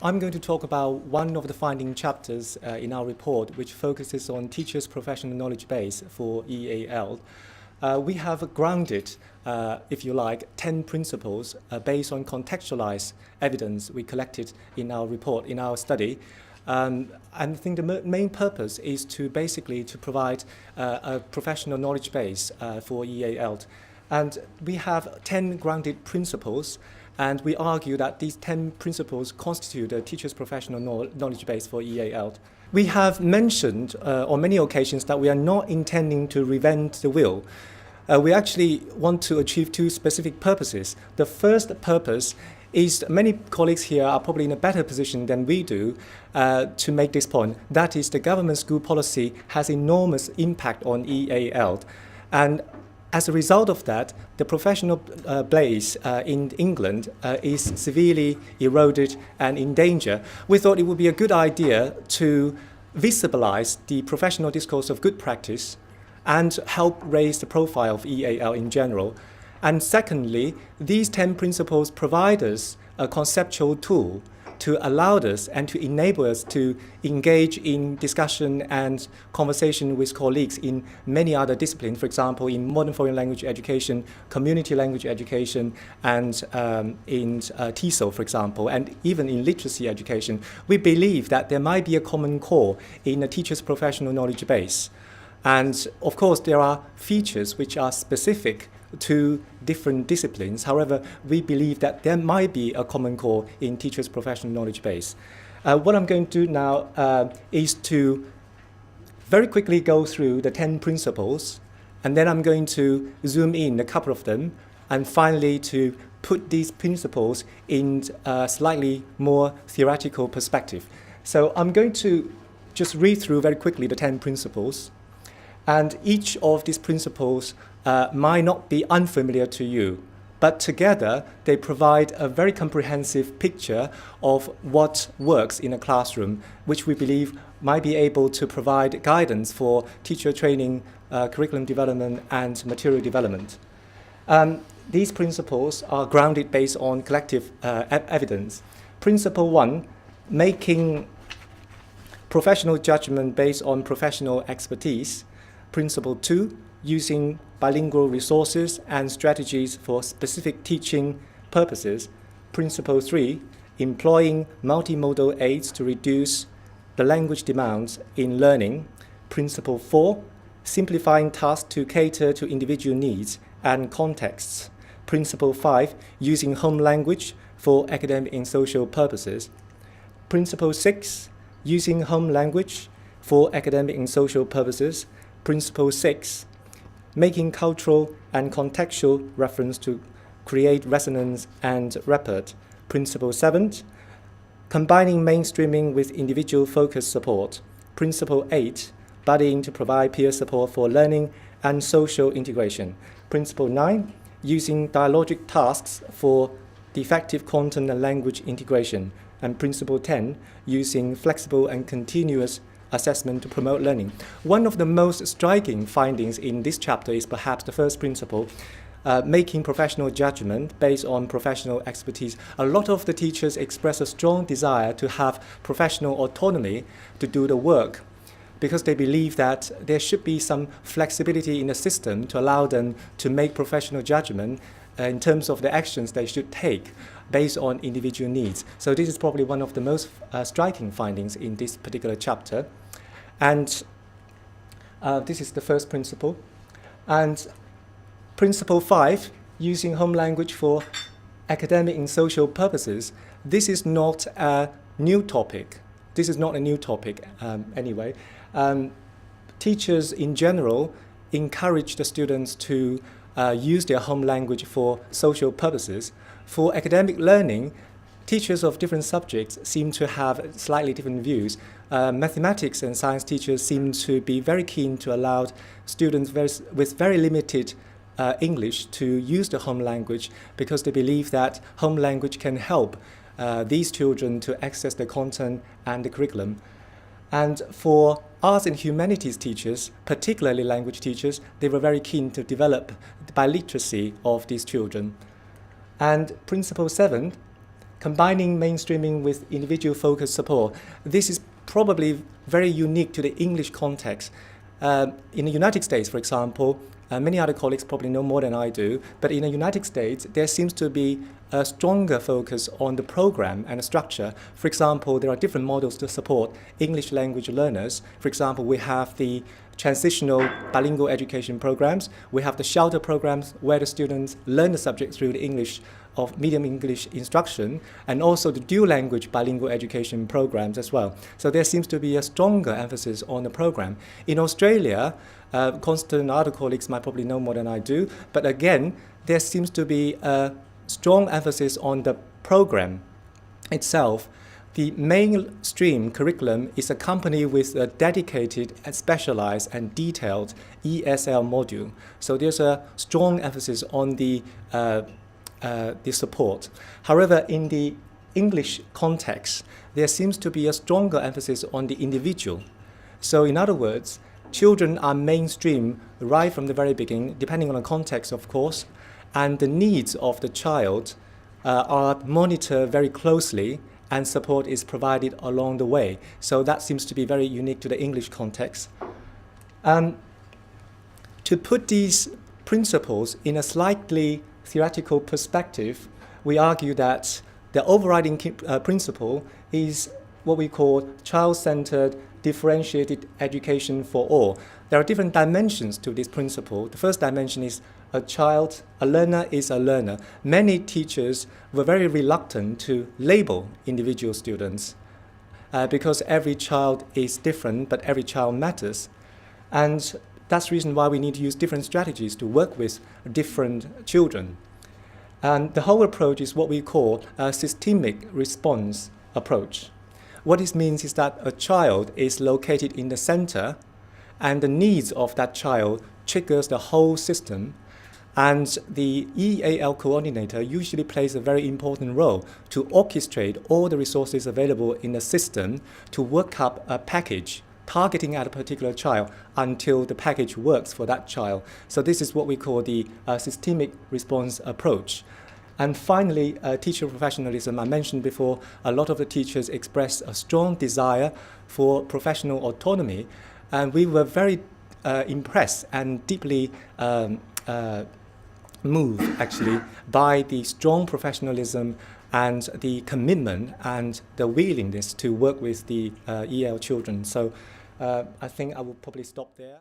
I'm going to talk about one of the finding chapters in our report, which focuses on teachers' professional knowledge base for EAL. We have grounded, if you like, 10 principles based on contextualized evidence we collected in our report, in our study. And I think the main purpose is to basically to provide a professional knowledge base for EAL. And we have 10 grounded principles, and we argue that these 10 principles constitute a teacher's professional knowledge base for EAL. We have mentioned on many occasions that we are not intending to reinvent the wheel. We actually want to achieve two specific purposes. The first purpose is many colleagues here are probably in a better position than we do to make this point. That is, the government school policy has enormous impact on EAL. And as a result of that, the professional base in England is severely eroded and in danger. We thought it would be a good idea to visibilize the professional discourse of good practice and help raise the profile of EAL in general. And secondly, these 10 principles provide us a conceptual tool to allow us and to enable us to engage in discussion and conversation with colleagues in many other disciplines, for example, in modern foreign language education, community language education, and in TESOL, for example, and even in literacy education. We believe that there might be a common core in a teacher's professional knowledge base. And of course, there are features which are specific to different disciplines. However, we believe that there might be a common core in teachers' professional knowledge base. What I'm going to do now is to very quickly go through the 10 principles, and then I'm going to zoom in a couple of them, and finally to put these principles in a slightly more theoretical perspective. So I'm going to just read through very quickly the 10 principles. And each of these principles might not be unfamiliar to you, but together they provide a very comprehensive picture of what works in a classroom, which we believe might be able to provide guidance for teacher training, curriculum development, and material development. These principles are grounded based on collective evidence. Principle 1, making professional judgment based on professional expertise. Principle 2, using bilingual resources and strategies for specific teaching purposes. Principle 3, employing multimodal aids to reduce the language demands in learning. Principle 4, simplifying tasks to cater to individual needs and contexts. Principle 5, using home language for academic and social purposes. Principle 6, using home language for academic and social purposes. Principle 6, making cultural and contextual reference to create resonance and rapport. Principle 7, combining mainstreaming with individual focused support. Principle 8, buddying to provide peer support for learning and social integration. Principle 9, using dialogic tasks for effective content and language integration. And Principle 10, using flexible and continuous assessment to promote learning. One of the most striking findings in this chapter is perhaps the first principle, making professional judgment based on professional expertise. A lot of the teachers express a strong desire to have professional autonomy to do the work, because they believe that there should be some flexibility in the system to allow them to make professional judgment in terms of the actions they should take based on individual needs. So this is probably one of the most striking findings in this particular chapter. And this is the first principle. And Principle 5, using home language for academic and social purposes. This is not a new topic. This is not a new topic anyway. Teachers in general encourage the students to use their home language for social purposes. For academic learning, teachers of different subjects seem to have slightly different views. Mathematics and science teachers seem to be very keen to allow students with very limited English to use the home language, because they believe that home language can help these children to access the content and the curriculum. And for arts and humanities teachers, particularly language teachers, they were very keen to develop the biliteracy of these children. And Principle 7, combining mainstreaming with individual-focused support. This is probably very unique to the English context. In the United States, for example, many other colleagues probably know more than I do, but in the United States, there seems to be a stronger focus on the program and the structure. For example, there are different models to support English language learners. For example, we have the transitional bilingual education programs. We have the shelter programs where the students learn the subject through the English of medium English instruction, and also the dual language bilingual education programs as well. So there seems to be a stronger emphasis on the program. In Australia, Constance and other colleagues might probably know more than I do, but again, there seems to be a strong emphasis on the program itself. The mainstream curriculum is accompanied with a dedicated and specialized and detailed ESL module. So there's a strong emphasis on the support. However, in the English context, there seems to be a stronger emphasis on the individual. So in other words, children are mainstream right from the very beginning, depending on the context, of course, and the needs of the child are monitored very closely, and support is provided along the way. So that seems to be very unique to the English context. To put these principles in a slightly theoretical perspective, we argue that the overriding principle is what we call child-centered differentiated education for all. There are different dimensions to this principle. The first dimension is a learner is a learner. Many teachers were very reluctant to label individual students because every child is different, but every child matters. And that's the reason why we need to use different strategies to work with different children. And the whole approach is what we call a systemic response approach. What this means is that a child is located in the center, and the needs of that child triggers the whole system. And the EAL coordinator usually plays a very important role to orchestrate all the resources available in the system to work up a package targeting at a particular child until the package works for that child. So this is what we call the systemic response approach. And finally, teacher professionalism. I mentioned before, a lot of the teachers expressed a strong desire for professional autonomy, and we were very impressed and deeply moved, actually, by the strong professionalism and the commitment and the willingness to work with the EL children. So I think I will probably stop there.